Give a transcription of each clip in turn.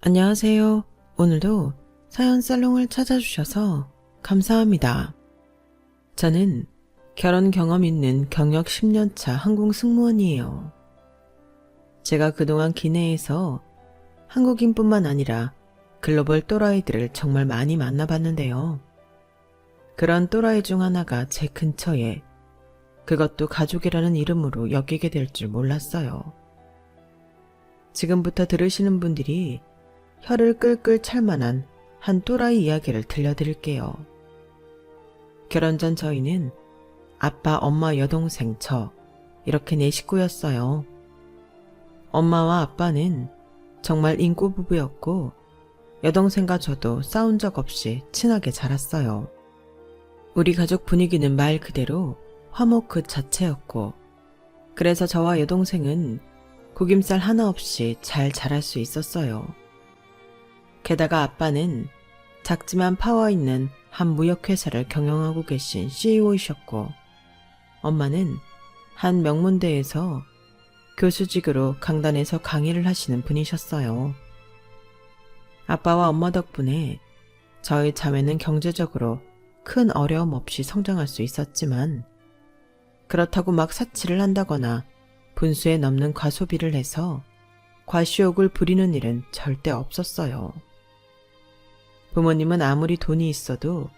안녕하세요. 오늘도 사연 살롱을 찾아주셔서 감사합니다. 저는 결혼 경험 있는 경력 10년차 항공 승무원이에요. 제가 그동안 기내에서 한국인뿐만 아니라 글로벌 또라이들을 정말 많이 만나봤는데요. 그런 또라이 중 하나가 제 근처에, 그것도 가족이라는 이름으로 엮이게 될 줄 몰랐어요. 지금부터 들으시는 분들이 혀를 끌끌 찰 만한 한 또라이 이야기를 들려드릴게요. 결혼 전 저희는 아빠, 엄마, 여동생, 저 이렇게 4식구였어요. 엄마와 아빠는 정말 인고 부부였고 여동생과 저도 싸운 적 없이 친하게 자랐어요. 우리 가족 분위기는 말 그대로 화목 그 자체였고, 그래서 저와 여동생은 구김살 하나 없이 잘 자랄 수 있었어요. 게다가 아빠는 작지만 파워 있는 한 무역회사를 경영하고 계신 CEO이셨고, 엄마는 한 명문대에서 교수직으로 강단에서 강의를 하시는 분이셨어요. 아빠와 엄마 덕분에 저희 자매는 경제적으로 큰 어려움 없이 성장할 수 있었지만, 그렇다고 막 사치를 한다거나 분수에 넘는 과소비를 해서 과시욕을 부리는 일은 절대 없었어요. 부모님은 아무리 돈이 있어도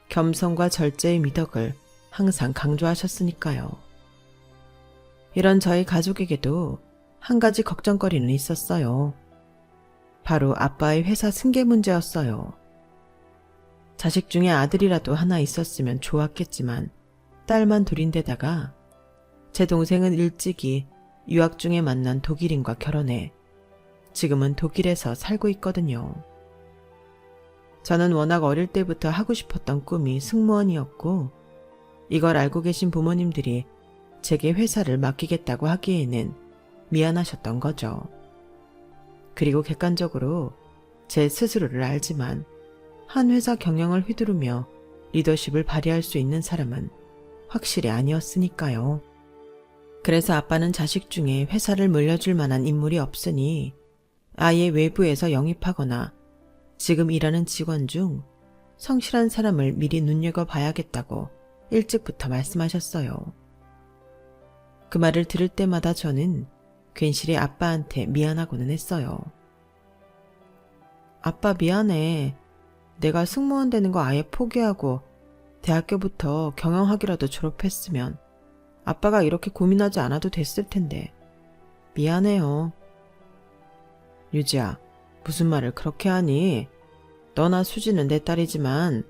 겸손과 절제의 미덕을 항상 강조하셨으니까요. 이런 저희 가족에게도 한 가지 걱정거리는 있었어요. 바로 아빠의 회사 승계 문제였어요. 자식 중에 아들이라도 하나 있었으면 좋았겠지만 딸만 둘인데다가 제 동생은 일찍이 유학 중에 만난 독일인과 결혼해 지금은 독일에서 살고 있거든요. 저는 워낙 어릴 때부터 하고 싶었던 꿈이 승무원이었고, 이걸 알고 계신 부모님들이 제게 회사를 맡기겠다고 하기에는 미안하셨던 거죠. 그리고 객관적으로 제 스스로를 알지만 한 회사 경영을 휘두르며 리더십을 발휘할 수 있는 사람은 확실히 아니었으니까요. 그래서 아빠는 자식 중에 회사를 물려줄 만한 인물이 없으니 아예 외부에서 영입하거나 지금 일하는 직원 중 성실한 사람을 미리 눈여겨봐야겠다고 일찍부터 말씀하셨어요. 그 말을 들을 때마다 저는 괜시리 아빠한테 미안하고는 했어요. 아빠 미안해. 내가 승무원 되는 거 아예 포기하고 대학교부터 경영학이라도 졸업했으면 아빠가 이렇게 고민하지 않아도 됐을 텐데 미안해요. 유지야, 무슨 말을 그렇게 하니? 너나 수지는 내 딸이지만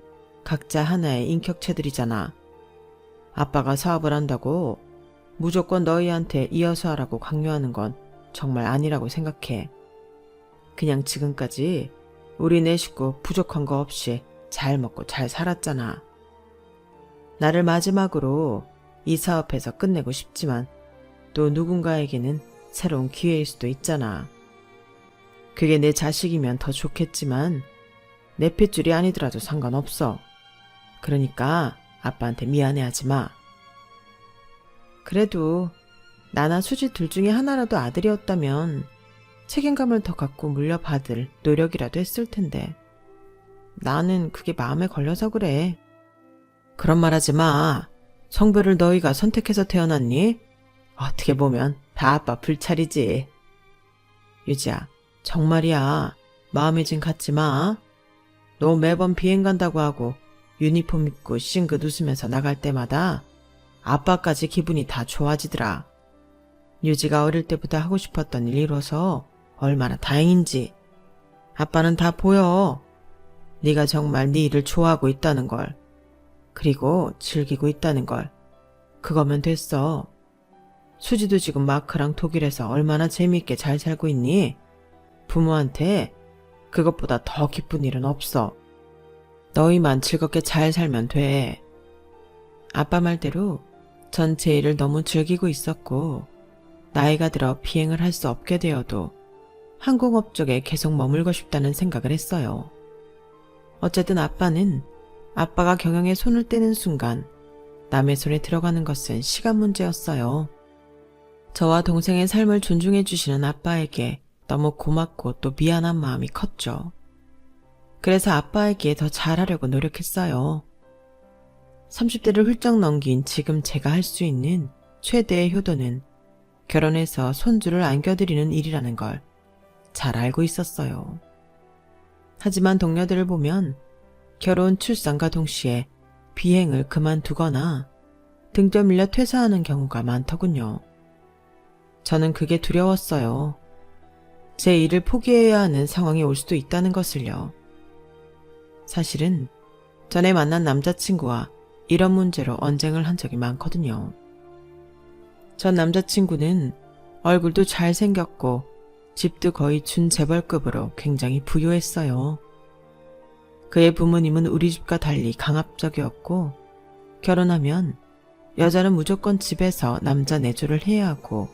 각자 하나의 인격체들이잖아. 아빠가 사업을 한다고 무조건 너희한테 이어서 하라고 강요하는 건 정말 아니라고 생각해. 그냥 지금까지 우리 4식구 부족한 거 없이 잘 먹고 잘 살았잖아. 나를 마지막으로 이 사업에서 끝내고 싶지만 또 누군가에게는 새로운 기회일 수도 있잖아. 그게 내 자식이면 더 좋겠지만 내 핏줄이 아니더라도 상관없어. 그러니까 아빠한테 미안해하지 마. 그래도 나나 수지 둘 중에 하나라도 아들이었다면 책임감을 더 갖고 물려받을 노력이라도 했을 텐데 나는 그게 마음에 걸려서 그래. 그런 말 하지 마. 성별을 너희가 선택해서 태어났니? 어떻게 보면 다 아빠 불찰이지. 유지야, 정말이야. 마음에 좀 갖지 마. 너 매번 비행 간다고 하고 유니폼 입고 싱긋 웃으면서 나갈 때마다 아빠까지 기분이 다 좋아지더라. 유지가 어릴 때부터 하고 싶었던 일 이뤄서 얼마나 다행인지. 아빠는 다 보여. 네가 정말 네 일을 좋아하고 있다는 걸. 그리고 즐기고 있다는 걸. 그거면 됐어. 수지도 지금 마크랑 독일에서 얼마나 재미있게 잘 살고 있니? 부모한테 그것보다 더 기쁜 일은 없어. 너희만 즐겁게 잘 살면 돼. 아빠 말대로 전 제 일을 너무 즐기고 있었고, 나이가 들어 비행을 할 수 없게 되어도 항공업 쪽에 계속 머물고 싶다는 생각을 했어요. 어쨌든 아빠는 아빠가 경영에 손을 떼는 순간 남의 손에 들어가는 것은 시간 문제였어요. 저와 동생의 삶을 존중해 주시는 아빠에게 너무 고맙고 또 미안한 마음이 컸죠. 그래서 아빠에게 더 잘하려고 노력했어요. 30대를 훌쩍 넘긴 지금 제가 할 수 있는 최대의 효도는 결혼해서 손주를 안겨드리는 일이라는 걸 잘 알고 있었어요. 하지만 동료들을 보면 결혼, 출산과 동시에 비행을 그만두거나 등 떠밀려 퇴사하는 경우가 많더군요. 저는 그게 두려웠어요. 제 일을 포기해야 하는 상황이 올 수도 있다는 것을요. 사실은 전에 만난 남자친구와 이런 문제로 언쟁을 한 적이 많거든요. 전 남자친구는 얼굴도 잘생겼고 집도 거의 준재벌급으로 굉장히 부유했어요. 그의 부모님은 우리 집과 달리 강압적이었고 결혼하면 여자는 무조건 집에서 남자 내조를 해야 하고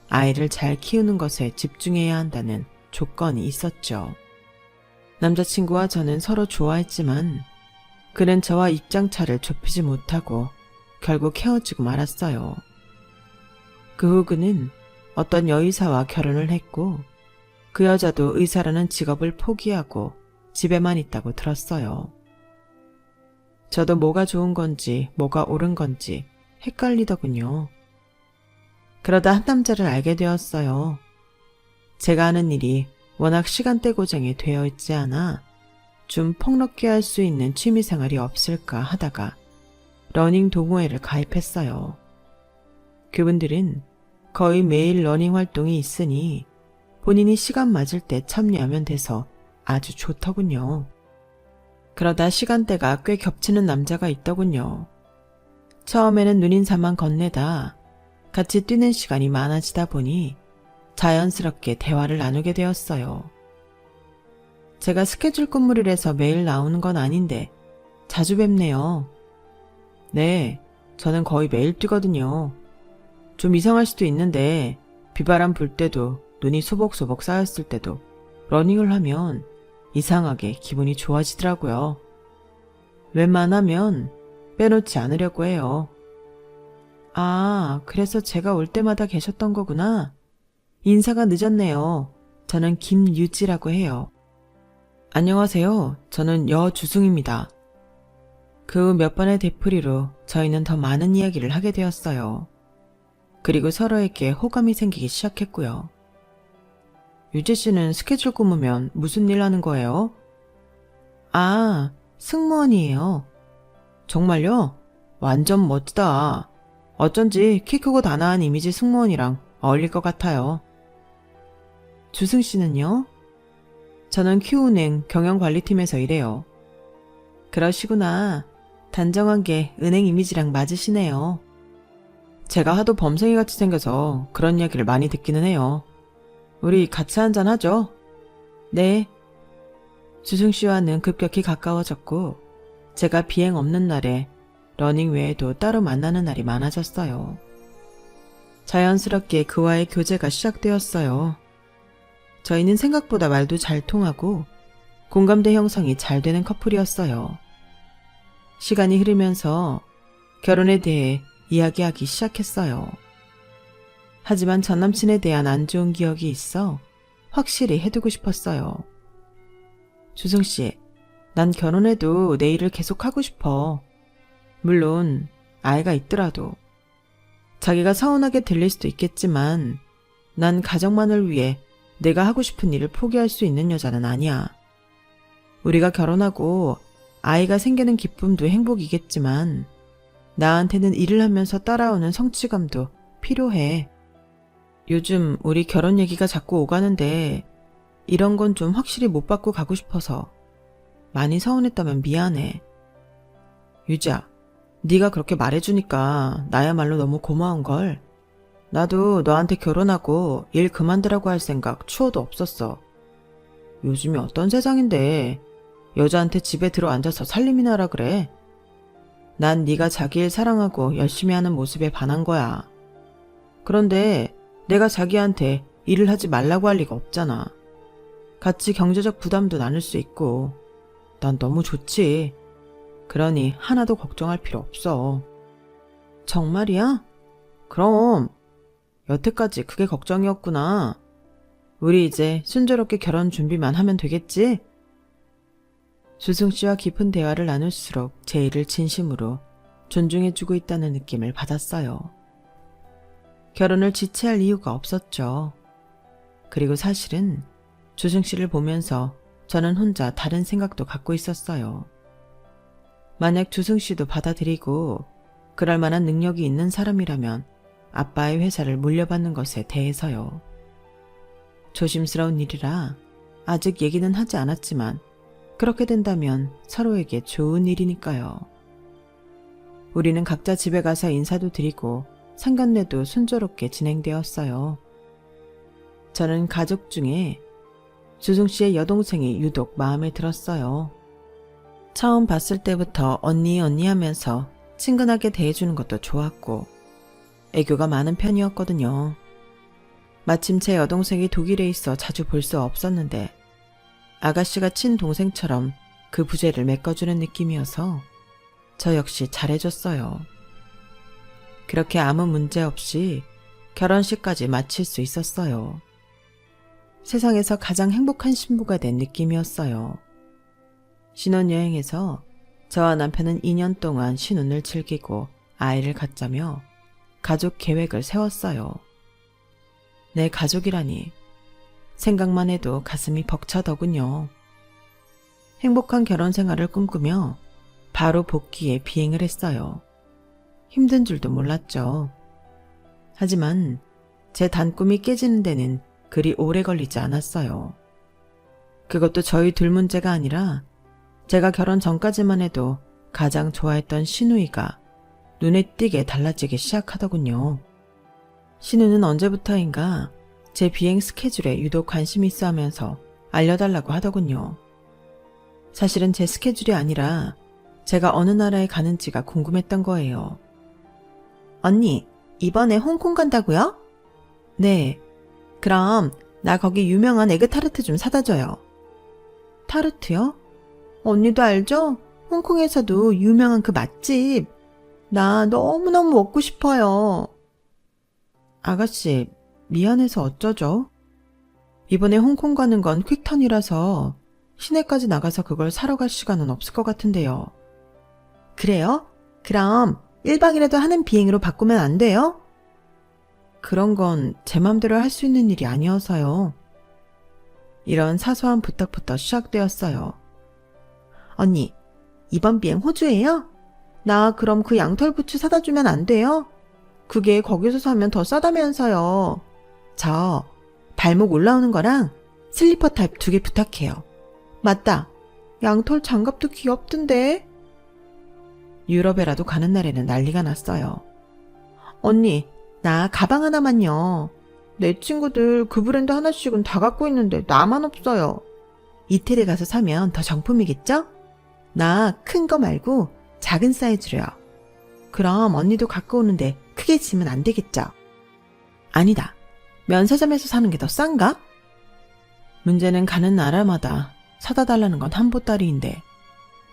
아이를 잘 키우는 것에 집중해야 한다는 조건이 있었죠. 남자친구와 저는 서로 좋아했지만 그는 저와 입장차를 좁히지 못하고 결국 헤어지고 말았어요. 그 후 그는 어떤 여의사와 결혼을 했고 그 여자도 의사라는 직업을 포기하고 집에만 있다고 들었어요. 저도 뭐가 좋은 건지 뭐가 옳은 건지 헷갈리더군요. 그러다 한 남자를 알게 되었어요. 제가 하는 일이 워낙 시간대 고정이 되어 있지 않아 좀 폭넓게 할 수 있는 취미생활이 없을까 하다가 러닝 동호회를 가입했어요. 그분들은 거의 매일 러닝 활동이 있으니 본인이 시간 맞을 때 참여하면 돼서 아주 좋더군요. 그러다 시간대가 꽤 겹치는 남자가 있더군요. 처음에는 눈인사만 건네다 같이 뛰는 시간이 많아지다 보니 자연스럽게 대화를 나누게 되었어요. 제가 스케줄 근무를해서 매일 나오는 건 아닌데 자주 뵙네요. 네, 저는 거의 매일 뛰거든요. 좀 이상할 수도 있는데 비바람 불 때도 눈이 소복소복 쌓였을 때도 러닝을 하면 이상하게 기분이 좋아지더라고요. 웬만하면 빼놓지 않으려고 해요. 아, 그래서 제가 올 때마다 계셨던 거구나. 인사가 늦었네요. 저는 김유지라고 해요. 안녕하세요. 저는 여주승입니다. 그 후 몇 번의 되풀이로 저희는 더 많은 이야기를 하게 되었어요. 그리고 서로에게 호감이 생기기 시작했고요. 유재 씨는 스케줄 꾸무면 무슨 일 하는 거예요? 아, 승무원이에요. 정말요? 완전 멋지다. 어쩐지 키 크고 단아한 이미지 승무원이랑 어울릴 것 같아요. 주승 씨는요? 저는 Q은행 경영관리팀에서 일해요. 그러시구나. 단정한 게 은행 이미지랑 맞으시네요. 제가 하도 범생이같이 생겨서 그런 이야기를 많이 듣기는 해요. 우리 같이 한잔 하죠? 네. 주승 씨와는 급격히 가까워졌고 제가 비행 없는 날에 러닝 외에도 따로 만나는 날이 많아졌어요. 자연스럽게 그와의 교제가 시작되었어요. 저희는 생각보다 말도 잘 통하고 공감대 형성이 잘 되는 커플이었어요. 시간이 흐르면서 결혼에 대해 이야기하기 시작했어요. 하지만 전남친에 대한 안 좋은 기억이 있어 확실히 해두고 싶었어요. 주승씨, 난 결혼해도 내 일을 계속 하고 싶어. 물론 아이가 있더라도. 자기가 서운하게 들릴 수도 있겠지만 난 가정만을 위해 내가 하고 싶은 일을 포기할 수 있는 여자는 아니야. 우리가 결혼하고 아이가 생기는 기쁨도 행복이겠지만 나한테는 일을 하면서 따라오는 성취감도 필요해. 요즘 우리 결혼 얘기가 자꾸 오가는데 이런 건 좀 확실히 못 받고 가고 싶어서 많이 서운했다면 미안해. 유지야, 네가 그렇게 말해주니까 나야말로 너무 고마운걸. 나도 너한테 결혼하고 일 그만두라고 할 생각 추워도 없었어. 요즘이 어떤 세상인데 여자한테 집에 들어 앉아서 살림이나 하라 그래. 난 네가 자기 일 사랑하고 열심히 하는 모습에 반한 거야. 그런데 내가 자기한테 일을 하지 말라고 할 리가 없잖아. 같이 경제적 부담도 나눌 수 있고 난 너무 좋지. 그러니 하나도 걱정할 필요 없어. 정말이야? 그럼 여태까지 그게 걱정이었구나. 우리 이제 순조롭게 결혼 준비만 하면 되겠지? 주승 씨와 깊은 대화를 나눌수록 제 일을 진심으로 존중해주고 있다는 느낌을 받았어요. 결혼을 지체할 이유가 없었죠. 그리고 사실은 주승 씨를 보면서 저는 혼자 다른 생각도 갖고 있었어요. 만약 주승 씨도 받아들이고 그럴 만한 능력이 있는 사람이라면 아빠의 회사를 물려받는 것에 대해서요. 조심스러운 일이라 아직 얘기는 하지 않았지만 그렇게 된다면 서로에게 좋은 일이니까요. 우리는 각자 집에 가서 인사도 드리고 상견례도 순조롭게 진행되었어요. 저는 가족 중에 주승 씨의 여동생이 유독 마음에 들었어요. 처음 봤을 때부터 언니 하면서 친근하게 대해주는 것도 좋았고 애교가 많은 편이었거든요. 마침 제 여동생이 독일에 있어 자주 볼 수 없었는데 아가씨가 친동생처럼 그 부재를 메꿔주는 느낌이어서 저 역시 잘해줬어요. 그렇게 아무 문제 없이 결혼식까지 마칠 수 있었어요. 세상에서 가장 행복한 신부가 된 느낌이었어요. 신혼여행에서 저와 남편은 2년 동안 신혼을 즐기고 아이를 갖자며 가족 계획을 세웠어요. 내 가족이라니 생각만 해도 가슴이 벅차더군요. 행복한 결혼 생활을 꿈꾸며 바로 복귀에 비행을 했어요. 힘든 줄도 몰랐죠. 하지만 제 단꿈이 깨지는 데는 그리 오래 걸리지 않았어요. 그것도 저희 둘 문제가 아니라 제가 결혼 전까지만 해도 가장 좋아했던 신우이가 눈에 띄게 달라지기 시작하더군요. 신우는 언제부터인가 제 비행 스케줄에 유독 관심이 있어 하면서 알려달라고 하더군요. 사실은 제 스케줄이 아니라 제가 어느 나라에 가는지가 궁금했던 거예요. 언니, 이번에 홍콩 간다고요? 네. 그럼 나 거기 유명한 에그타르트 좀 사다 줘요. 타르트요? 언니도 알죠? 홍콩에서도 유명한 그 맛집. 나 너무너무 먹고 싶어요. 아가씨, 미안해서 어쩌죠? 이번에 홍콩 가는 건 퀵턴이라서 시내까지 나가서 그걸 사러 갈 시간은 없을 것 같은데요. 그래요? 그럼 1박이라도 하는 비행으로 바꾸면 안 돼요? 그런 건 제 맘대로 할 수 있는 일이 아니어서요. 이런 사소한 부탁부터 시작되었어요. 언니, 이번 비행 호주예요? 나 그럼 그 양털 부츠 사다 주면 안 돼요? 그게 거기서 사면 더 싸다면서요. 저 발목 올라오는 거랑 슬리퍼 타입 2개 부탁해요. 맞다. 양털 장갑도 귀엽던데. 유럽에라도 가는 날에는 난리가 났어요. 언니, 나 가방 하나만요. 내 친구들 그 브랜드 하나씩은 다 갖고 있는데 나만 없어요. 이태리 가서 사면 더 정품이겠죠? 나 큰 거 말고 작은 사이즈로요. 그럼 언니도 갖고 오는데 크게 지면 안 되겠죠? 아니다. 면세점에서 사는 게 더 싼가? 문제는 가는 나라마다 사다 달라는 건 한 보따리인데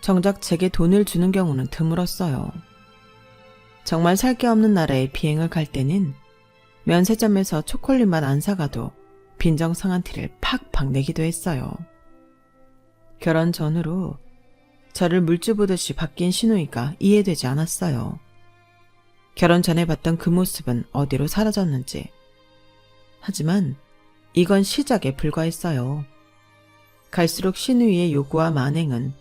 정작 제게 돈을 주는 경우는 드물었어요. 정말 살 게 없는 나라에 비행을 갈 때는 면세점에서 초콜릿만 안 사가도 빈정상한 티를 팍팍 내기도 했어요. 결혼 전후로 저를 물주 보듯이 바뀐 신우이가 이해되지 않았어요. 결혼 전에 봤던 그 모습은 어디로 사라졌는지. 하지만 이건 시작에 불과했어요. 갈수록 신우이의 요구와 만행은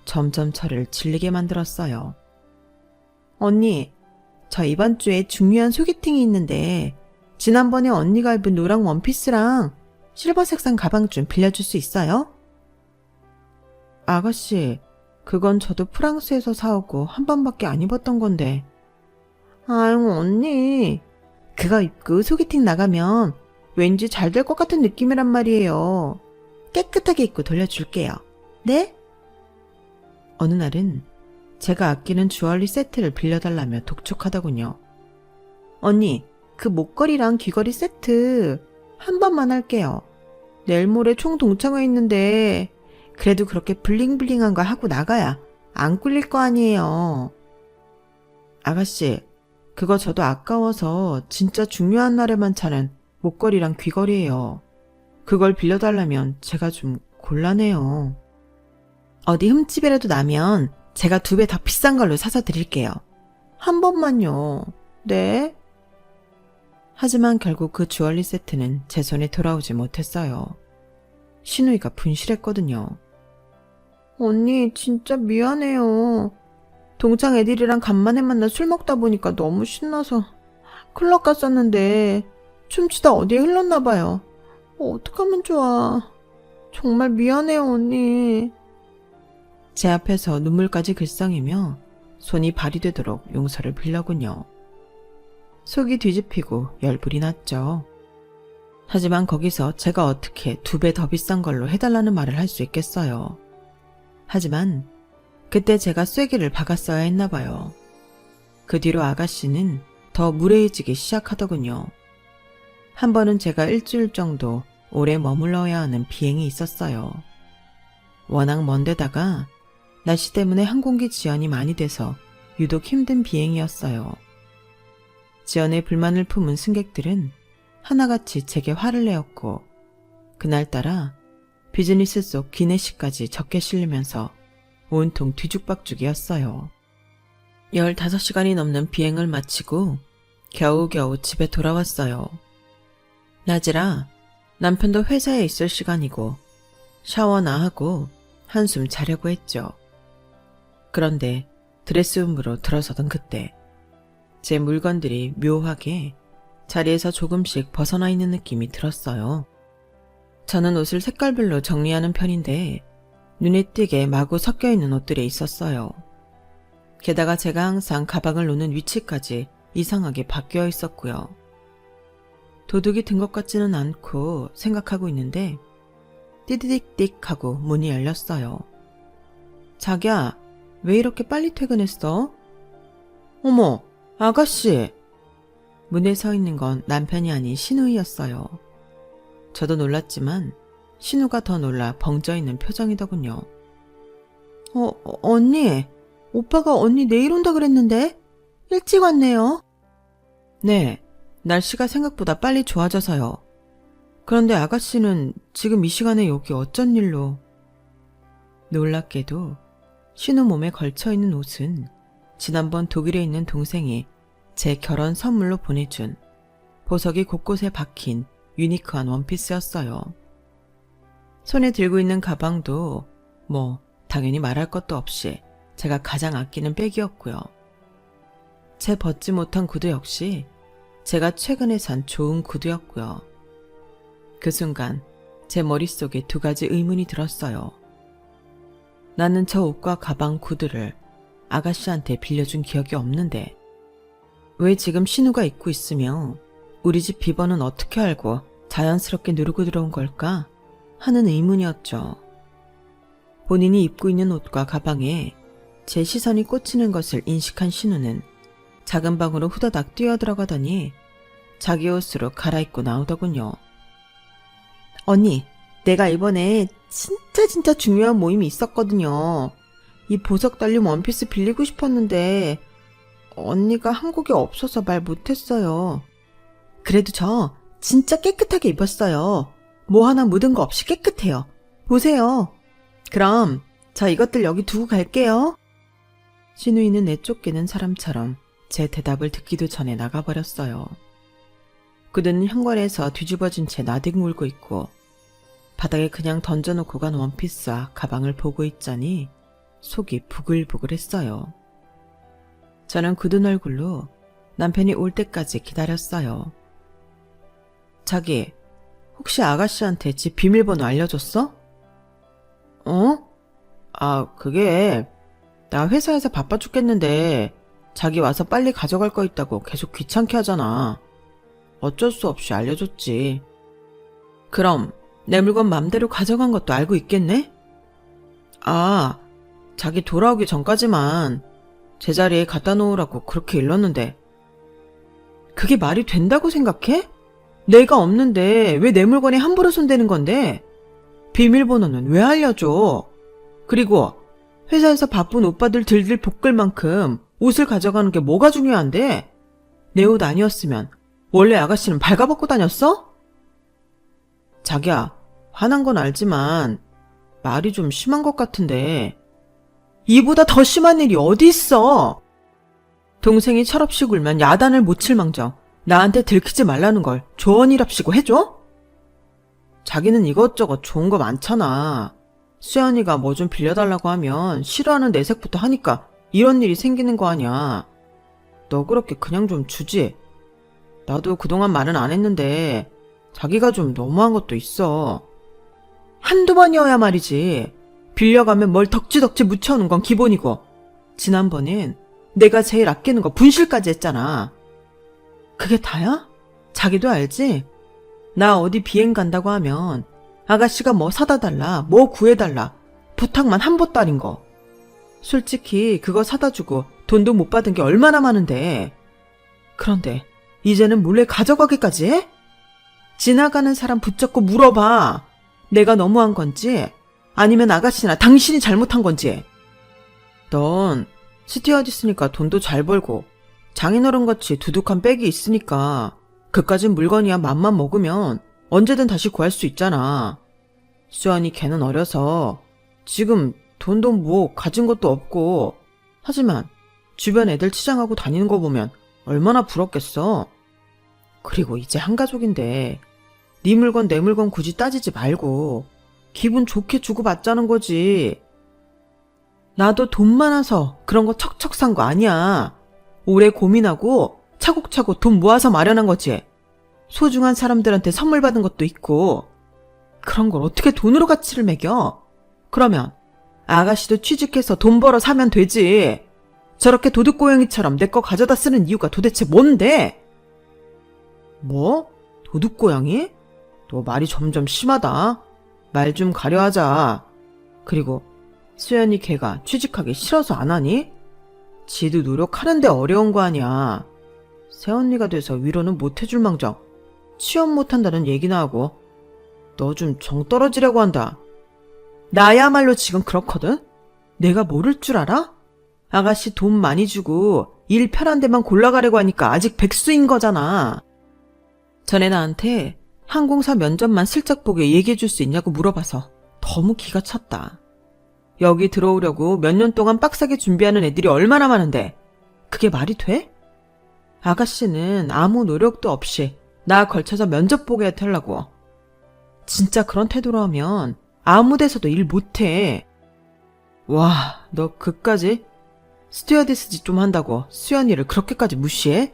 점점 저를 질리게 만들었어요. 언니, 저 이번 주에 중요한 소개팅이 있는데 지난번에 언니가 입은 노랑 원피스랑 실버 색상 가방 좀 빌려줄 수 있어요? 아가씨, 그건 저도 프랑스에서 사오고 한 번밖에 안 입었던 건데. 아유, 언니. 그거 입고 소개팅 나가면 왠지 잘 될 것 같은 느낌이란 말이에요. 깨끗하게 입고 돌려줄게요. 네? 어느 날은 제가 아끼는 주얼리 세트를 빌려달라며 독촉하더군요. 언니, 그 목걸이랑 귀걸이 세트 한 번만 할게요. 내일 모레 총 동창회 있는데 그래도 그렇게 블링블링한 거 하고 나가야 안 꿀릴 거 아니에요. 아가씨, 그거 저도 아까워서 진짜 중요한 날에만 차는 목걸이랑 귀걸이에요. 그걸 빌려달라면 제가 좀 곤란해요. 어디 흠집이라도 나면 제가 2배 더 비싼 걸로 사서 드릴게요. 한 번만요. 네? 하지만 결국 그 주얼리 세트는 제 손에 돌아오지 못했어요. 신우이가 분실했거든요. 언니 진짜 미안해요. 동창 애들이랑 간만에 만나 술 먹다 보니까 너무 신나서 클럽 갔었는데 춤추다 어디에 흘렀나 봐요. 어떡하면 좋아. 정말 미안해요, 언니. 제 앞에서 눈물까지 글썽이며 손이 발이 되도록 용서를 빌려군요. 속이 뒤집히고 열불이 났죠. 하지만 거기서 제가 어떻게 2배 더 비싼 걸로 해달라는 말을 할 수 있겠어요. 하지만 그때 제가 쐐기를 박았어야 했나 봐요. 그 뒤로 아가씨는 더 무례해지기 시작하더군요. 한 번은 제가 일주일 정도 오래 머물러야 하는 비행이 있었어요. 워낙 먼 데다가 날씨 때문에 항공기 지연이 많이 돼서 유독 힘든 비행이었어요. 지연에 불만을 품은 승객들은 하나같이 제게 화를 내었고 그날따라 비즈니스 속 기내식까지 적게 실리면서 온통 뒤죽박죽이었어요. 15시간이 넘는 비행을 마치고 겨우겨우 집에 돌아왔어요. 낮이라 남편도 회사에 있을 시간이고 샤워나 하고 한숨 자려고 했죠. 그런데 드레스룸으로 들어서던 그때 제 물건들이 묘하게 자리에서 조금씩 벗어나 있는 느낌이 들었어요. 저는 옷을 색깔별로 정리하는 편인데 눈에 띄게 마구 섞여 있는 옷들이 있었어요. 게다가 제가 항상 가방을 놓는 위치까지 이상하게 바뀌어 있었고요. 도둑이 든 것 같지는 않고 생각하고 있는데 띠디딕딕 하고 문이 열렸어요. 자기야, 왜 이렇게 빨리 퇴근했어? 어머, 아가씨! 문에 서 있는 건 남편이 아닌 신우이였어요. 저도 놀랐지만 신우가 더 놀라 벙쪄 있는 표정이더군요. 언니, 오빠가 언니 내일 온다 그랬는데 일찍 왔네요. 네, 날씨가 생각보다 빨리 좋아져서요. 그런데 아가씨는 지금 이 시간에 여기 어쩐 일로? 놀랍게도 신우 몸에 걸쳐있는 옷은 지난번 독일에 있는 동생이 제 결혼 선물로 보내준 보석이 곳곳에 박힌 유니크한 원피스였어요. 손에 들고 있는 가방도 당연히 말할 것도 없이 제가 가장 아끼는 백이었고요. 제 벗지 못한 구두 역시 제가 최근에 산 좋은 구두였고요. 그 순간 제 머릿속에 2가지 의문이 들었어요. 나는 저 옷과 가방, 구두를 아가씨한테 빌려준 기억이 없는데 왜 지금 신우가 입고 있으며 우리 집 비번은 어떻게 알고 자연스럽게 누르고 들어온 걸까 하는 의문이었죠. 본인이 입고 있는 옷과 가방에 제 시선이 꽂히는 것을 인식한 신우는 작은 방으로 후다닥 뛰어들어가더니 자기 옷으로 갈아입고 나오더군요. 언니, 내가 이번에 진짜 중요한 모임이 있었거든요. 이 보석 달린 원피스 빌리고 싶었는데 언니가 한국에 없어서 말 못했어요. 그래도 저 진짜 깨끗하게 입었어요. 뭐 하나 묻은 거 없이 깨끗해요. 보세요. 그럼 저 이것들 여기 두고 갈게요. 신우이는 내쫓기는 사람처럼 제 대답을 듣기도 전에 나가버렸어요. 그들은 현관에서 뒤집어진 채 나뒹굴고 있고 바닥에 그냥 던져놓고 간 원피스와 가방을 보고 있자니 속이 부글부글했어요. 저는 굳은 얼굴로 남편이 올 때까지 기다렸어요. 자기, 혹시 아가씨한테 집 비밀번호 알려줬어? 그게 나 회사에서 바빠 죽겠는데 자기 와서 빨리 가져갈 거 있다고 계속 귀찮게 하잖아. 어쩔 수 없이 알려줬지. 그럼 내 물건 맘대로 가져간 것도 알고 있겠네? 자기 돌아오기 전까지만 제자리에 갖다 놓으라고 그렇게 일렀는데 그게 말이 된다고 생각해? 내가 없는데 왜 내 물건에 함부로 손대는 건데? 비밀번호는 왜 알려줘? 그리고 회사에서 바쁜 오빠들 들들 볶을 만큼 옷을 가져가는 게 뭐가 중요한데? 내 옷 아니었으면 원래 아가씨는 발가벗고 다녔어? 자기야, 화난 건 알지만 말이 좀 심한 것 같은데. 이보다 더 심한 일이 어디 있어? 동생이 철없이 굴면 야단을 못 칠망정 나한테 들키지 말라는 걸 조언이랍시고 해줘? 자기는 이것저것 좋은 거 많잖아. 수연이가 뭐 좀 빌려달라고 하면 싫어하는 내색부터 하니까 이런 일이 생기는 거 아니야. 너 그렇게 그냥 좀 주지. 나도 그동안 말은 안 했는데 자기가 좀 너무한 것도 있어. 한두 번이어야 말이지. 빌려가면 뭘 덕지덕지 묻혀오는 건 기본이고, 지난번엔 내가 제일 아끼는 거 분실까지 했잖아. 그게 다야? 자기도 알지? 나 어디 비행 간다고 하면 아가씨가 뭐 사다 달라, 뭐 구해달라 부탁만 한 보따린 거. 솔직히 그거 사다 주고 돈도 못 받은 게 얼마나 많은데. 그런데 이제는 몰래 가져가기까지 해? 지나가는 사람 붙잡고 물어봐. 내가 너무한 건지 아니면 아가씨나 당신이 잘못한 건지. 넌 스튜어디스니까 돈도 잘 벌고 장인어른같이 두둑한 백이 있으니까 그까진 물건이야 맘만 먹으면 언제든 다시 구할 수 있잖아. 수연이 걔는 어려서 지금 돈도 뭐 가진 것도 없고, 하지만 주변 애들 치장하고 다니는 거 보면 얼마나 부럽겠어. 그리고 이제 한 가족인데 네 물건 내 물건 굳이 따지지 말고 기분 좋게 주고받자는 거지. 나도 돈 많아서 그런 거 척척 산 거 아니야. 오래 고민하고 차곡차곡 돈 모아서 마련한 거지. 소중한 사람들한테 선물 받은 것도 있고. 그런 걸 어떻게 돈으로 가치를 매겨? 그러면 아가씨도 취직해서 돈 벌어 사면 되지. 저렇게 도둑고양이처럼 내 거 가져다 쓰는 이유가 도대체 뭔데? 뭐? 도둑고양이? 너 말이 점점 심하다. 말 좀 가려하자. 그리고 수연이 걔가 취직하기 싫어서 안 하니? 지도 노력하는데 어려운 거 아니야. 새언니가 돼서 위로는 못 해줄 망정 취업 못한다는 얘기나 하고. 너 좀 정 떨어지려고 한다. 나야말로 지금 그렇거든? 내가 모를 줄 알아? 아가씨 돈 많이 주고 일 편한 데만 골라가려고 하니까 아직 백수인 거잖아. 전에 나한테 항공사 면접만 슬쩍 보게 얘기해 줄 수 있냐고 물어봐서 너무 기가 찼다. 여기 들어오려고 몇 년 동안 빡세게 준비하는 애들이 얼마나 많은데 그게 말이 돼? 아가씨는 아무 노력도 없이 나 걸쳐서 면접 보게 해달라고. 진짜 그런 태도로 하면 아무 데서도 일 못해. 와, 너 그까지? 스튜어디스 짓 좀 한다고 수연이를 그렇게까지 무시해?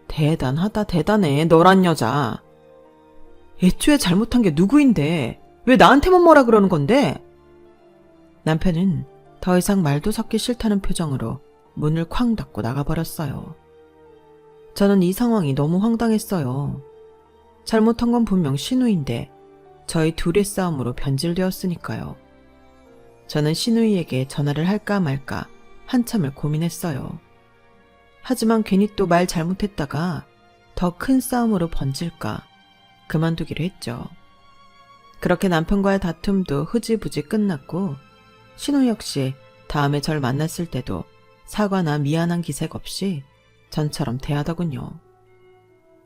대단하다, 대단해, 너란 여자. 애초에 잘못한 게 누구인데 왜 나한테만 뭐라 그러는 건데? 남편은 더 이상 말도 섞기 싫다는 표정으로 문을 쾅 닫고 나가버렸어요. 저는 이 상황이 너무 황당했어요. 잘못한 건 분명 신우인데 저희 둘의 싸움으로 변질되었으니까요. 저는 신우이에게 전화를 할까 말까 한참을 고민했어요. 하지만 괜히 또 말 잘못했다가 더 큰 싸움으로 번질까 그만두기로 했죠. 그렇게 남편과의 다툼도 흐지부지 끝났고 신우 역시 다음에 절 만났을 때도 사과나 미안한 기색 없이 전처럼 대하더군요.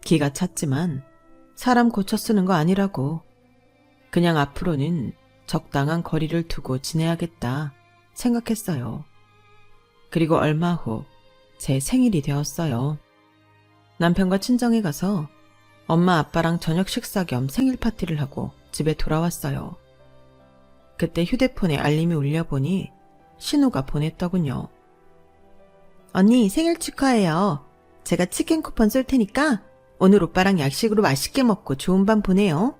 기가 찼지만 사람 고쳐 쓰는 거 아니라고. 그냥 앞으로는 적당한 거리를 두고 지내야겠다 생각했어요. 그리고 얼마 후 제 생일이 되었어요. 남편과 친정에 가서 엄마 아빠랑 저녁 식사 겸 생일 파티를 하고 집에 돌아왔어요. 그때 휴대폰에 알림이 울려보니 신우가 보냈더군요. 언니 생일 축하해요. 제가 치킨 쿠폰 쏠 테니까 오늘 오빠랑 약식으로 맛있게 먹고 좋은 밤 보내요.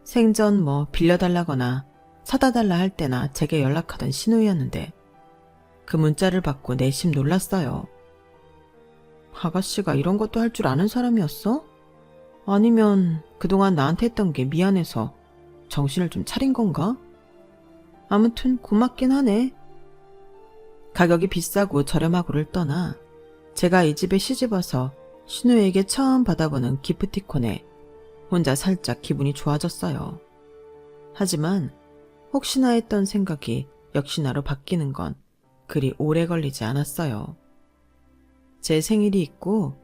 생전 뭐 빌려달라거나 사다 달라 할 때나 제게 연락하던 신우였는데 그 문자를 받고 내심 놀랐어요. 아가씨가 이런 것도 할 줄 아는 사람이었어? 아니면 그동안 나한테 했던 게 미안해서 정신을 좀 차린 건가? 아무튼 고맙긴 하네. 가격이 비싸고 저렴하고를 떠나 제가 이 집에 시집와서 신우에게 처음 받아보는 기프티콘에 혼자 살짝 기분이 좋아졌어요. 하지만 혹시나 했던 생각이 역시나로 바뀌는 건 그리 오래 걸리지 않았어요. 제 생일이 있고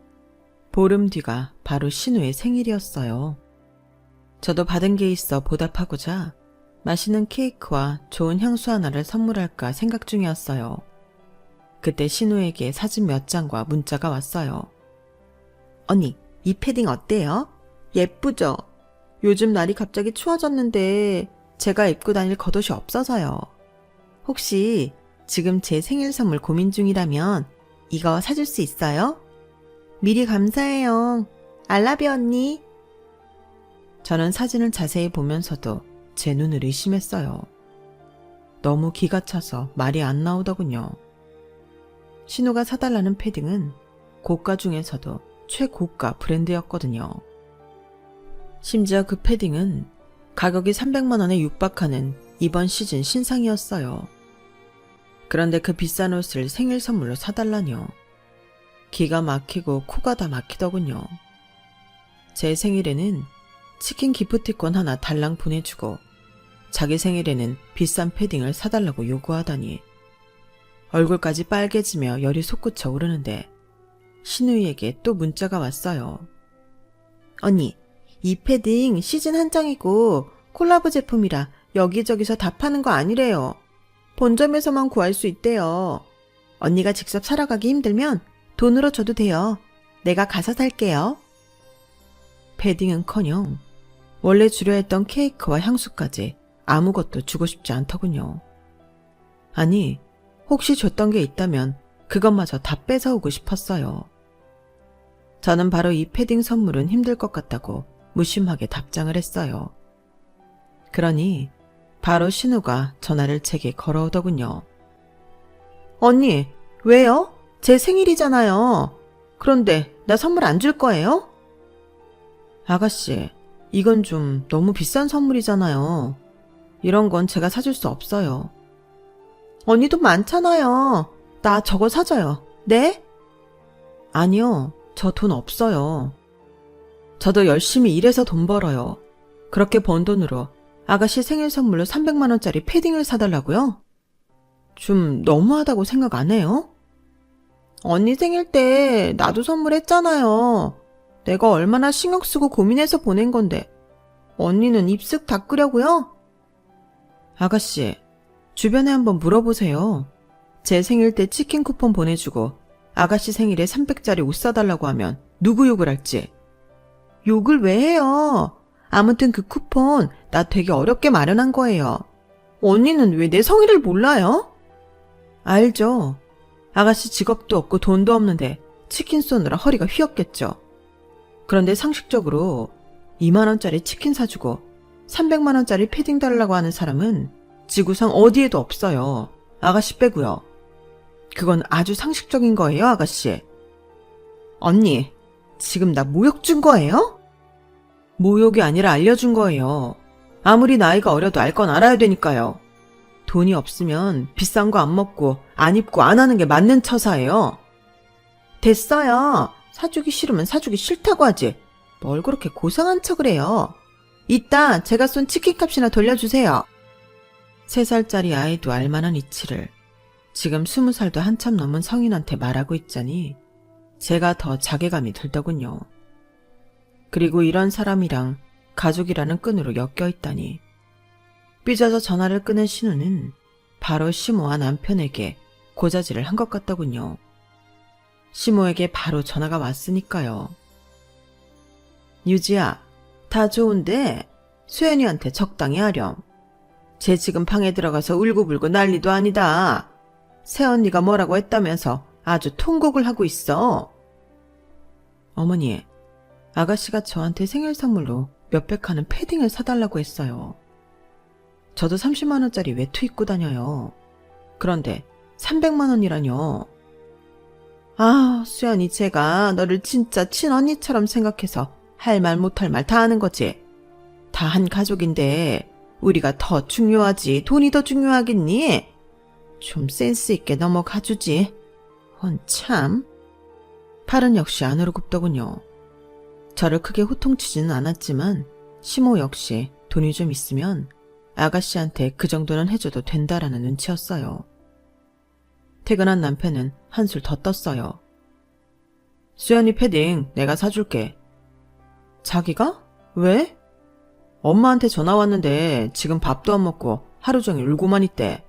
보름 뒤가 바로 신우의 생일이었어요. 저도 받은 게 있어 보답하고자 맛있는 케이크와 좋은 향수 하나를 선물할까 생각 중이었어요. 그때 신우에게 사진 몇 장과 문자가 왔어요. 언니, 이 패딩 어때요? 예쁘죠? 요즘 날이 갑자기 추워졌는데 제가 입고 다닐 겉옷이 없어서요. 혹시 지금 제 생일 선물 고민 중이라면 이거 사줄 수 있어요? 미리 감사해요. 알라뷰 언니. 저는 사진을 자세히 보면서도 제 눈을 의심했어요. 너무 기가 차서 말이 안 나오더군요. 신우가 사달라는 패딩은 고가 중에서도 최고가 브랜드였거든요. 심지어 그 패딩은 가격이 300만 원에 육박하는 이번 시즌 신상이었어요. 그런데 그 비싼 옷을 생일 선물로 사달라뇨. 기가 막히고 코가 다 막히더군요. 제 생일에는 치킨 기프티콘 하나 달랑 보내주고 자기 생일에는 비싼 패딩을 사달라고 요구하다니. 얼굴까지 빨개지며 열이 솟구쳐 오르는데 신우이에게 또 문자가 왔어요. 언니, 이 패딩 시즌 한정이고 콜라보 제품이라 여기저기서 다 파는 거 아니래요. 본점에서만 구할 수 있대요. 언니가 직접 사러 가기 힘들면 돈으로 줘도 돼요. 내가 가서 살게요. 패딩은커녕 원래 주려 했던 케이크와 향수까지 아무것도 주고 싶지 않더군요. 아니, 혹시 줬던 게 있다면 그것마저 다 뺏어오고 싶었어요. 저는 바로 이 패딩 선물은 힘들 것 같다고 무심하게 답장을 했어요. 그러니 바로 신우가 전화를 제게 걸어오더군요. 언니, 왜요? 제 생일이잖아요. 그런데 나 선물 안 줄 거예요? 아가씨, 이건 좀 너무 비싼 선물이잖아요. 이런 건 제가 사줄 수 없어요. 언니도 많잖아요. 나 저거 사줘요. 네? 아니요, 저 돈 없어요. 저도 열심히 일해서 돈 벌어요. 그렇게 번 돈으로 아가씨 생일 선물로 300만 원짜리 패딩을 사달라고요? 좀 너무하다고 생각 안 해요? 언니 생일 때 나도 선물했잖아요. 내가 얼마나 신경 쓰고 고민해서 보낸 건데 언니는 입쓱 닦으려고요? 아가씨, 주변에 한번 물어보세요. 제 생일 때 치킨 쿠폰 보내주고 아가씨 생일에 300짜리 옷 사달라고 하면 누구 욕을 할지. 욕을 왜 해요? 아무튼 그 쿠폰 나 되게 어렵게 마련한 거예요. 언니는 왜 내 성의를 몰라요? 알죠. 아가씨 직업도 없고 돈도 없는데 치킨 쏘느라 허리가 휘었겠죠. 그런데 상식적으로 2만 원짜리 치킨 사주고 300만 원짜리 패딩 달라고 하는 사람은 지구상 어디에도 없어요. 아가씨 빼고요. 그건 아주 상식적인 거예요, 아가씨. 언니, 지금 나 모욕 준 거예요? 모욕이 아니라 알려준 거예요. 아무리 나이가 어려도 알 건 알아야 되니까요. 돈이 없으면 비싼 거 안 먹고 안 입고 안 하는 게 맞는 처사예요. 됐어요. 사주기 싫으면 사주기 싫다고 하지. 뭘 그렇게 고상한 척을 해요. 이따 제가 쏜 치킨값이나 돌려주세요. 3살짜리 아이도 알만한 이치를 지금 20살도 한참 넘은 성인한테 말하고 있자니 제가 더 자괴감이 들더군요. 그리고 이런 사람이랑 가족이라는 끈으로 엮여 있다니. 삐져서 전화를 끊은 신우는 바로 시모와 남편에게 고자질을 한 것 같더군요. 시모에게 바로 전화가 왔으니까요. 유지야, 다 좋은데 수연이한테 적당히 하렴. 쟤 지금 방에 들어가서 울고불고 난리도 아니다. 새언니가 뭐라고 했다면서 아주 통곡을 하고 있어. 어머니, 아가씨가 저한테 생일 선물로 몇백 하는 패딩을 사달라고 했어요. 저도 30만 원짜리 외투 입고 다녀요. 그런데 300만 원이라뇨. 아, 수연이 제가 너를 진짜 친언니처럼 생각해서 할 말 못할 말 다 하는 거지. 다 한 가족인데 우리가 더 중요하지 돈이 더 중요하겠니? 좀 센스 있게 넘어가주지. 참. 팔은 역시 안으로 굽더군요. 저를 크게 호통치지는 않았지만 시모 역시 돈이 좀 있으면 아가씨한테 그 정도는 해줘도 된다라는 눈치였어요. 퇴근한 남편은 한술 더 떴어요. 수연이 패딩 내가 사줄게. 자기가? 왜? 엄마한테 전화 왔는데 지금 밥도 안 먹고 하루 종일 울고만 있대.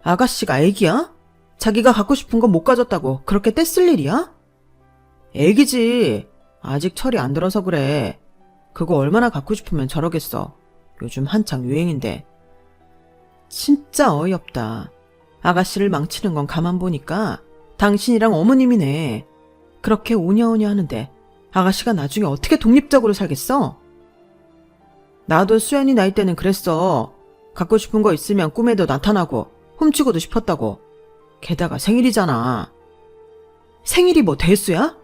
아가씨가 애기야? 자기가 갖고 싶은 거 못 가졌다고 그렇게 떼쓸 일이야? 애기지. 아직 철이 안 들어서 그래. 그거 얼마나 갖고 싶으면 저러겠어. 요즘 한창 유행인데. 진짜 어이없다. 아가씨를 망치는 건 가만 보니까 당신이랑 어머님이네. 그렇게 오냐오냐 하는데 아가씨가 나중에 어떻게 독립적으로 살겠어? 나도 수연이 나이 때는 그랬어. 갖고 싶은 거 있으면 꿈에도 나타나고 훔치고도 싶었다고. 게다가 생일이잖아. 생일이 뭐 대수야?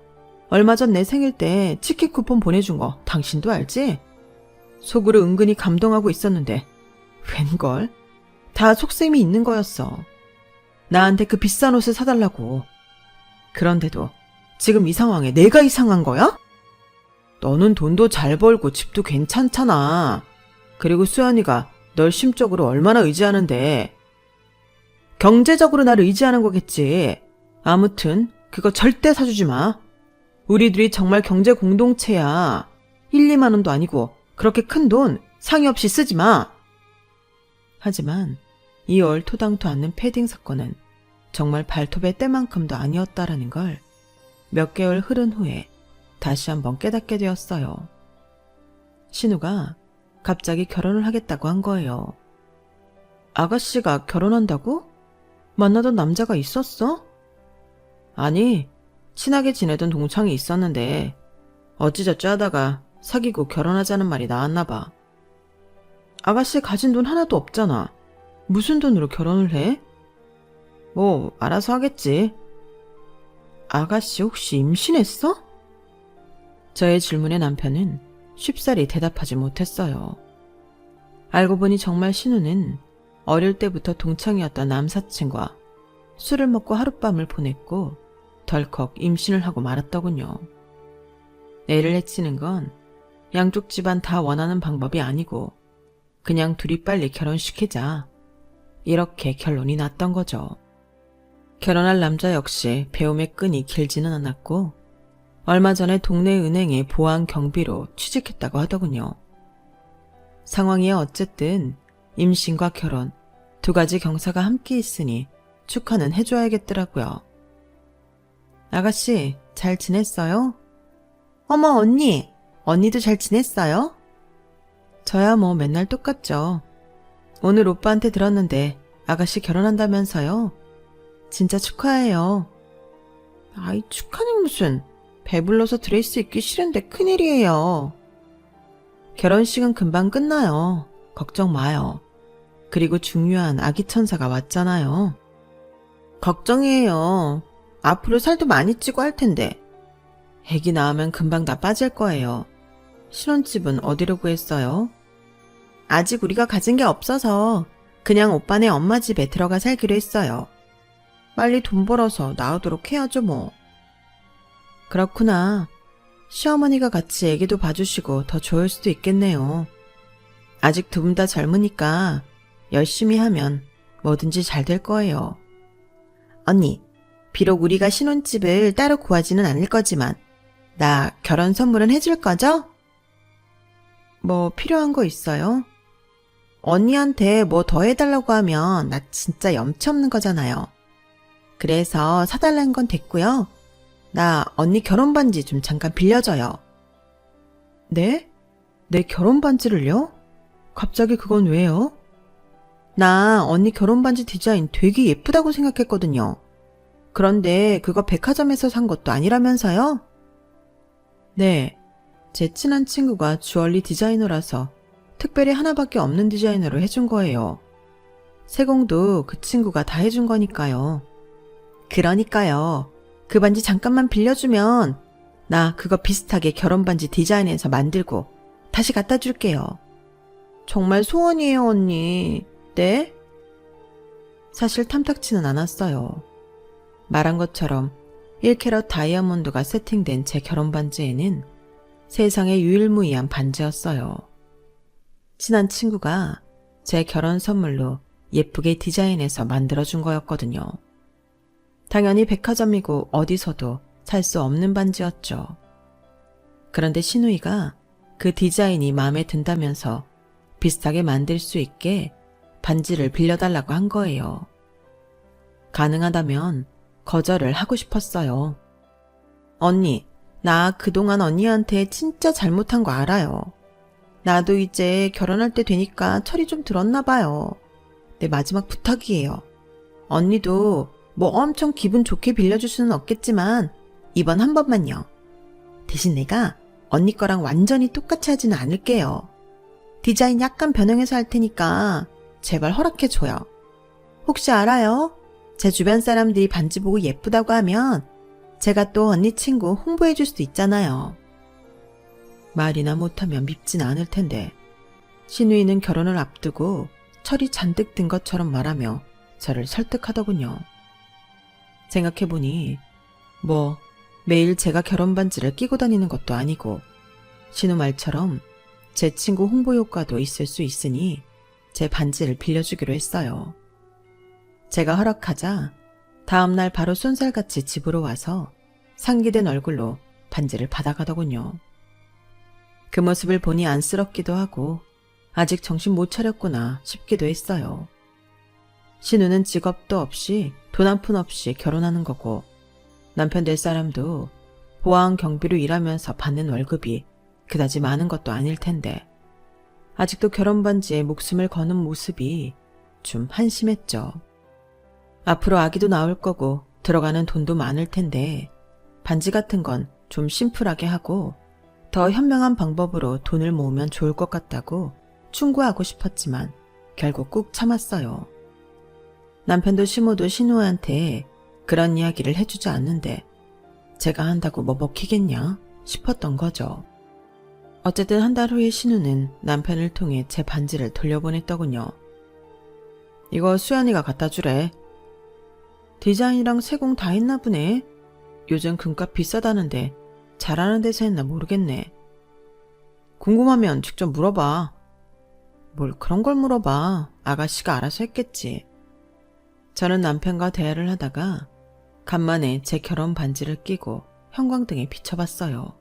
얼마 전 내 생일 때 치킨 쿠폰 보내준 거 당신도 알지? 속으로 은근히 감동하고 있었는데 웬걸? 다 속셈이 있는 거였어. 나한테 그 비싼 옷을 사달라고. 그런데도 지금 이 상황에 내가 이상한 거야? 너는 돈도 잘 벌고 집도 괜찮잖아. 그리고 수연이가 널 심적으로 얼마나 의지하는데. 경제적으로 날 의지하는 거겠지. 아무튼 그거 절대 사주지 마. 우리들이 정말 경제 공동체야. 1, 2만 원도 아니고 그렇게 큰 돈 상의 없이 쓰지 마. 하지만 이 얼토당토 않는 패딩 사건은 정말 발톱의 때만큼도 아니었다라는 걸 몇 개월 흐른 후에 다시 한번 깨닫게 되었어요. 신우가 갑자기 결혼을 하겠다고 한 거예요. 아가씨가 결혼한다고? 만나던 남자가 있었어? 아니, 친하게 지내던 동창이 있었는데 어찌저찌 하다가 사귀고 결혼하자는 말이 나왔나 봐. 아가씨 가진 돈 하나도 없잖아. 무슨 돈으로 결혼을 해? 뭐 알아서 하겠지. 아가씨 혹시 임신했어? 저의 질문에 남편은 쉽사리 대답하지 못했어요. 알고 보니 정말 신우는 어릴 때부터 동창이었던 남사친과 술을 먹고 하룻밤을 보냈고 덜컥 임신을 하고 말았더군요. 애를 해치는 건 양쪽 집안 다 원하는 방법이 아니고 그냥 둘이 빨리 결혼시키자. 이렇게 결론이 났던 거죠. 결혼할 남자 역시 배움의 끈이 길지는 않았고 얼마 전에 동네 은행에 보안 경비로 취직했다고 하더군요. 상황이 어쨌든 임신과 결혼 두 가지 경사가 함께 있으니 축하는 해줘야겠더라고요. 아가씨 잘 지냈어요? 어머 언니, 언니도 잘 지냈어요? 저야 뭐 맨날 똑같죠. 오늘 오빠한테 들었는데 아가씨 결혼한다면서요? 진짜 축하해요. 아이 축하는 무슨, 배불러서 드레스 입기 싫은데 큰일이에요. 결혼식은 금방 끝나요. 걱정 마요. 그리고 중요한 아기 천사가 왔잖아요. 걱정이에요. 앞으로 살도 많이 찌고 할 텐데. 애기 낳으면 금방 다 빠질 거예요. 신혼집은 어디로 구했어요? 아직 우리가 가진 게 없어서 그냥 오빠네 엄마 집에 들어가 살기로 했어요. 빨리 돈 벌어서 나오도록 해야죠 뭐. 그렇구나. 시어머니가 같이 애기도 봐주시고 더 좋을 수도 있겠네요. 아직 두 분 다 젊으니까 열심히 하면 뭐든지 잘 될 거예요. 언니, 비록 우리가 신혼집을 따로 구하지는 않을 거지만 나 결혼 선물은 해줄 거죠? 뭐 필요한 거 있어요? 언니한테 뭐 더 해달라고 하면 나 진짜 염치 없는 거잖아요. 그래서 사달라는 건 됐고요. 나 언니 결혼 반지 좀 잠깐 빌려줘요. 네? 내 결혼 반지를요? 갑자기 그건 왜요? 나 언니 결혼 반지 디자인 되게 예쁘다고 생각했거든요. 그런데 그거 백화점에서 산 것도 아니라면서요? 네, 제 친한 친구가 주얼리 디자이너라서 특별히 하나밖에 없는 디자이너로 해준 거예요. 세공도 그 친구가 다 해준 거니까요. 그러니까요. 그 반지 잠깐만 빌려주면 나 그거 비슷하게 결혼 반지 디자인해서 만들고 다시 갖다 줄게요. 정말 소원이에요, 언니. 네? 사실 탐탁치는 않았어요. 말한 것처럼 1캐럿 다이아몬드가 세팅된 제 결혼 반지에는 세상에 유일무이한 반지였어요. 친한 친구가 제 결혼 선물로 예쁘게 디자인해서 만들어준 거였거든요. 당연히 백화점이고 어디서도 살 수 없는 반지였죠. 그런데 신우이가 그 디자인이 마음에 든다면서 비슷하게 만들 수 있게 반지를 빌려달라고 한 거예요. 가능하다면 거절을 하고 싶었어요. 언니, 나 그동안 언니한테 진짜 잘못한 거 알아요. 나도 이제 결혼할 때 되니까 철이 좀 들었나 봐요. 내 마지막 부탁이에요. 언니도 뭐 엄청 기분 좋게 빌려줄 수는 없겠지만 이번 한 번만요. 대신 내가 언니 거랑 완전히 똑같이 하지는 않을게요. 디자인 약간 변형해서 할 테니까 제발 허락해줘요. 혹시 알아요? 제 주변 사람들이 반지 보고 예쁘다고 하면 제가 또 언니 친구 홍보해줄 수도 있잖아요. 말이나 못하면 밉진 않을 텐데 신우이는 결혼을 앞두고 철이 잔뜩 든 것처럼 말하며 저를 설득하더군요. 생각해보니 뭐 매일 제가 결혼 반지를 끼고 다니는 것도 아니고 신우 말처럼 제 친구 홍보 효과도 있을 수 있으니 제 반지를 빌려주기로 했어요. 제가 허락하자 다음날 바로 쏜살같이 집으로 와서 상기된 얼굴로 반지를 받아가더군요. 그 모습을 보니 안쓰럽기도 하고 아직 정신 못 차렸구나 싶기도 했어요. 신우는 직업도 없이 돈 한 푼 없이 결혼하는 거고 남편 될 사람도 보안 경비로 일하면서 받는 월급이 그다지 많은 것도 아닐 텐데 아직도 결혼 반지에 목숨을 거는 모습이 좀 한심했죠. 앞으로 아기도 나올 거고 들어가는 돈도 많을 텐데 반지 같은 건 좀 심플하게 하고 더 현명한 방법으로 돈을 모으면 좋을 것 같다고 충고하고 싶었지만 결국 꾹 참았어요. 남편도 시모도 신우한테 그런 이야기를 해주지 않는데 제가 한다고 뭐 먹히겠냐 싶었던 거죠. 어쨌든 한 달 후에 신우는 남편을 통해 제 반지를 돌려보냈더군요. 이거 수연이가 갖다 주래. 디자인이랑 세공 다 했나 보네. 요즘 금값 비싸다는데 잘하는 데서 했나 모르겠네. 궁금하면 직접 물어봐. 뭘 그런 걸 물어봐. 아가씨가 알아서 했겠지. 저는 남편과 대화를 하다가 간만에 제 결혼 반지를 끼고 형광등에 비춰봤어요.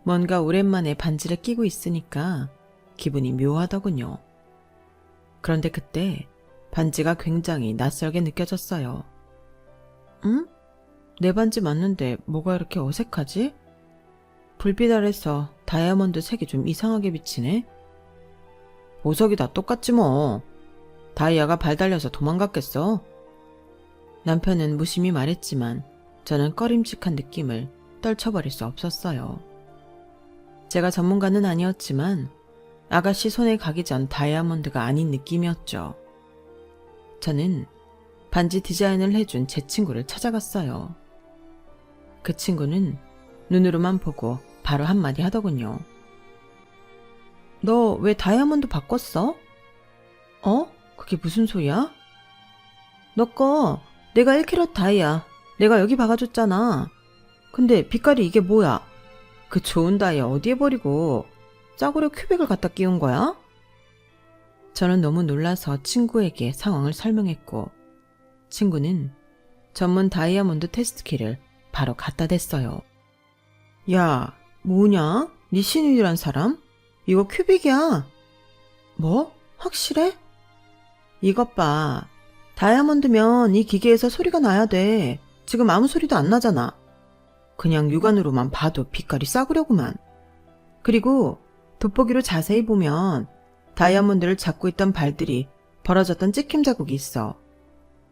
뭔가 오랜만에 반지를 끼고 있으니까 기분이 묘하더군요. 그런데 그때 반지가 굉장히 낯설게 느껴졌어요. 응? 내 반지 맞는데 뭐가 이렇게 어색하지? 불빛 아래서 다이아몬드 색이 좀 이상하게 비치네? 보석이 다 똑같지 뭐. 다이아가 발 달려서 도망갔겠어? 남편은 무심히 말했지만 저는 꺼림칙한 느낌을 떨쳐버릴 수 없었어요. 제가 전문가는 아니었지만 아가씨 손에 가기 전 다이아몬드가 아닌 느낌이었죠. 저는 반지 디자인을 해준 제 친구를 찾아갔어요. 그 친구는 눈으로만 보고 바로 한마디 하더군요. 너 왜 다이아몬드 바꿨어? 그게 무슨 소리야? 너 거 내가 1캐럿 다이아 내가 여기 박아줬잖아. 근데 빛깔이 이게 뭐야? 그 좋은 다이아 어디에 버리고 짜구려 큐빅을 갖다 끼운 거야? 저는 너무 놀라서 친구에게 상황을 설명했고 친구는 전문 다이아몬드 테스트키를 바로 갖다 댔어요. 야, 뭐냐? 네 신우이란 사람? 이거 큐빅이야. 뭐? 확실해? 이것 봐. 다이아몬드면 이 기계에서 소리가 나야 돼. 지금 아무 소리도 안 나잖아. 그냥 육안으로만 봐도 빛깔이 싸구려구만. 그리고 돋보기로 자세히 보면 다이아몬드를 잡고 있던 발들이 벌어졌던 찍힘 자국이 있어.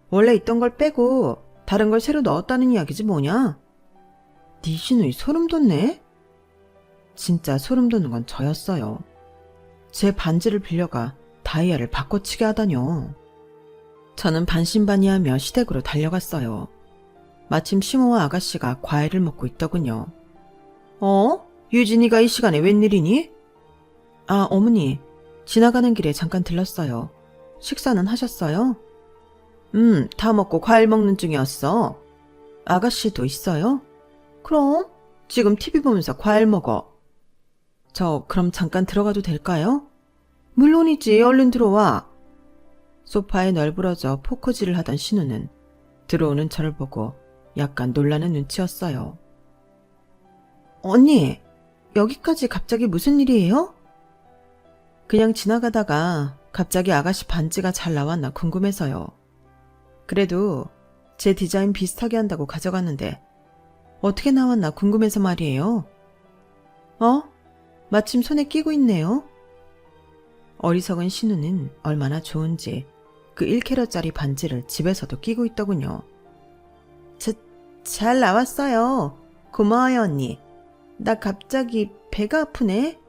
원래 있던 걸 빼고 다른 걸 새로 넣었다는 이야기지 뭐냐? 네 신우이 소름 돋네? 진짜 소름 돋는 건 저였어요. 제 반지를 빌려가 다이아를 바꿔치게 하다뇨. 저는 반신반의하며 시댁으로 달려갔어요. 마침 시모와 아가씨가 과일을 먹고 있더군요. 유진이가 이 시간에 웬일이니? 아, 어머니. 지나가는 길에 잠깐 들렀어요. 식사는 하셨어요? 다 먹고 과일 먹는 중이었어. 아가씨도 있어요? 그럼 지금 TV 보면서 과일 먹어. 저 그럼 잠깐 들어가도 될까요? 물론이지. 얼른 들어와. 소파에 널브러져 포커질을 하던 신우는 들어오는 저를 보고 약간 놀라는 눈치였어요. 언니, 여기까지 갑자기 무슨 일이에요? 그냥 지나가다가 갑자기 아가씨 반지가 잘 나왔나 궁금해서요. 그래도 제 디자인 비슷하게 한다고 가져갔는데 어떻게 나왔나 궁금해서 말이에요. 마침 손에 끼고 있네요. 어리석은 신우는 얼마나 좋은지 그 1캐럿짜리 반지를 집에서도 끼고 있더군요. 잘 나왔어요. 고마워요, 언니. 나 갑자기 배가 아프네.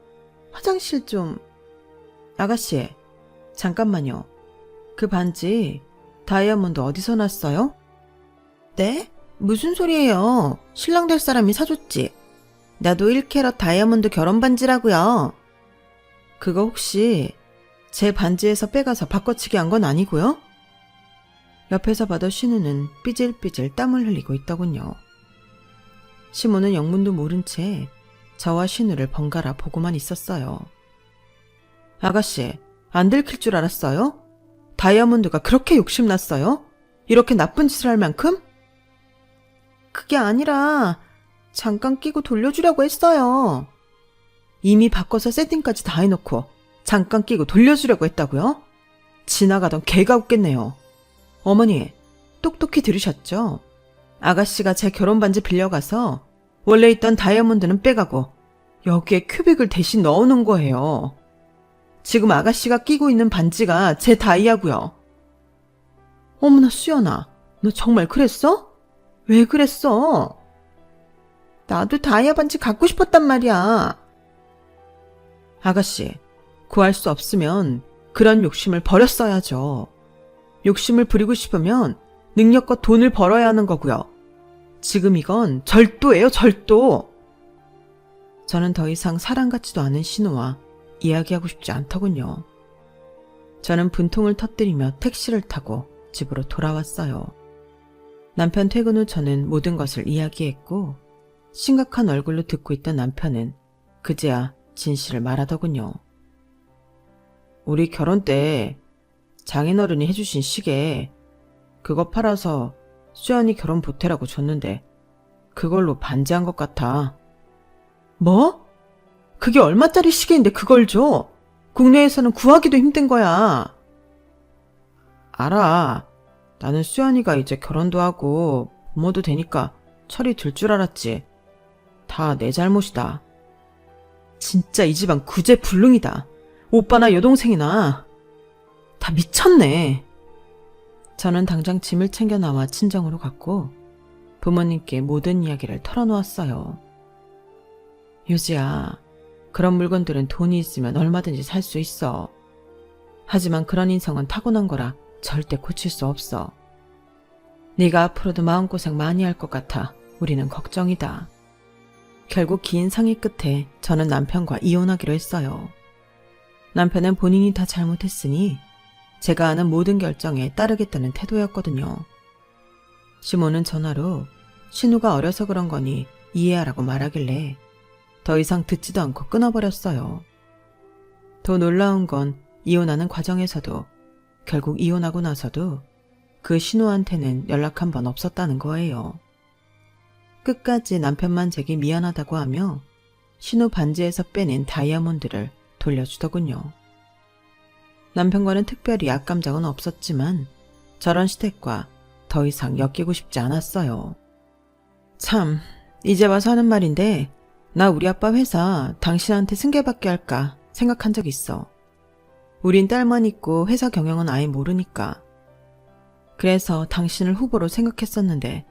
화장실 좀... 아가씨, 잠깐만요. 그 반지 다이아몬드 어디서 났어요? 네? 무슨 소리예요? 신랑 될 사람이 사줬지. 나도 1캐럿 다이아몬드 결혼 반지라고요. 그거 혹시 제 반지에서 빼가서 바꿔치기 한 건 아니고요? 옆에서 봐도 신우는 삐질삐질 땀을 흘리고 있더군요. 시모는 영문도 모른 채 저와 신우를 번갈아 보고만 있었어요. 아가씨, 안 들킬 줄 알았어요? 다이아몬드가 그렇게 욕심났어요? 이렇게 나쁜 짓을 할 만큼? 그게 아니라 잠깐 끼고 돌려주려고 했어요. 이미 바꿔서 세팅까지 다 해놓고 잠깐 끼고 돌려주려고 했다고요? 지나가던 개가 웃겠네요. 어머니, 똑똑히 들으셨죠? 아가씨가 제 결혼 반지 빌려가서 원래 있던 다이아몬드는 빼가고 여기에 큐빅을 대신 넣어놓은 거예요. 지금 아가씨가 끼고 있는 반지가 제 다이아고요. 어머나 수연아, 너 정말 그랬어? 왜 그랬어? 나도 다이아 반지 갖고 싶었단 말이야. 아가씨, 구할 수 없으면 그런 욕심을 버렸어야죠. 욕심을 부리고 싶으면 능력과 돈을 벌어야 하는 거고요. 지금 이건 절도예요, 절도. 저는 더 이상 사람 같지도 않은 신우와 이야기하고 싶지 않더군요. 저는 분통을 터뜨리며 택시를 타고 집으로 돌아왔어요. 남편 퇴근 후 저는 모든 것을 이야기했고 심각한 얼굴로 듣고 있던 남편은 그제야 진실을 말하더군요. 우리 결혼 때 장인어른이 해주신 시계 그거 팔아서 수연이 결혼 보태라고 줬는데 그걸로 반지한 것 같아. 뭐? 그게 얼마짜리 시계인데 그걸 줘? 국내에서는 구하기도 힘든 거야. 알아. 나는 수연이가 이제 결혼도 하고 부모도 되니까 철이 들 줄 알았지. 다 내 잘못이다. 진짜 이 집안 구제불능이다. 오빠나 여동생이나 다 미쳤네. 저는 당장 짐을 챙겨 나와 친정으로 갔고 부모님께 모든 이야기를 털어놓았어요. 유지야, 그런 물건들은 돈이 있으면 얼마든지 살 수 있어. 하지만 그런 인성은 타고난 거라 절대 고칠 수 없어. 네가 앞으로도 마음고생 많이 할 것 같아 우리는 걱정이다. 결국 긴 상의 끝에 저는 남편과 이혼하기로 했어요. 남편은 본인이 다 잘못했으니 제가 하는 모든 결정에 따르겠다는 태도였거든요. 시모는 전화로 신우가 어려서 그런 거니 이해하라고 말하길래 더 이상 듣지도 않고 끊어버렸어요. 더 놀라운 건 이혼하는 과정에서도 결국 이혼하고 나서도 그 신우한테는 연락 한 번 없었다는 거예요. 끝까지 남편만 제게 미안하다고 하며 신우 반지에서 빼낸 다이아몬드를 돌려주더군요. 남편과는 특별히 악감정은 없었지만 저런 시댁과 더 이상 엮이고 싶지 않았어요. 참, 이제 와서 하는 말인데 나 우리 아빠 회사 당신한테 승계받게 할까 생각한 적 있어. 우린 딸만 있고 회사 경영은 아예 모르니까. 그래서 당신을 후보로 생각했었는데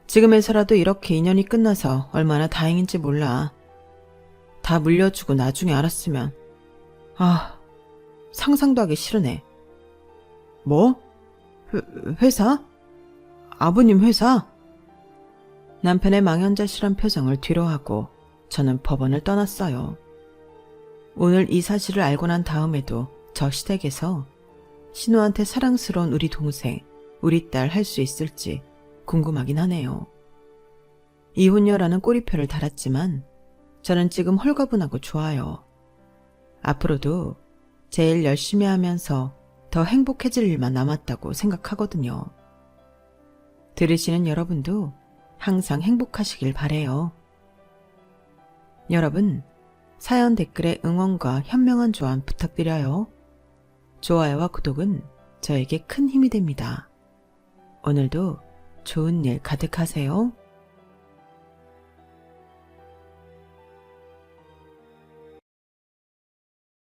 지금에서라도 이렇게 인연이 끝나서 얼마나 다행인지 몰라. 다 물려주고 나중에 알았으면 상상도 하기 싫으네. 뭐? 회사? 아버님 회사? 남편의 망연자실한 표정을 뒤로하고 저는 법원을 떠났어요. 오늘 이 사실을 알고 난 다음에도 저 시댁에서 신우한테 사랑스러운 우리 동생, 우리 딸 할 수 있을지 궁금하긴 하네요. 이혼녀라는 꼬리표를 달았지만 저는 지금 홀가분하고 좋아요. 앞으로도 제일 열심히 하면서 더 행복해질 일만 남았다고 생각하거든요. 들으시는 여러분도 항상 행복하시길 바래요. 여러분, 사연 댓글에 응원과 현명한 조언 부탁드려요. 좋아요와 구독은 저에게 큰 힘이 됩니다. 오늘도 좋은 일 가득하세요.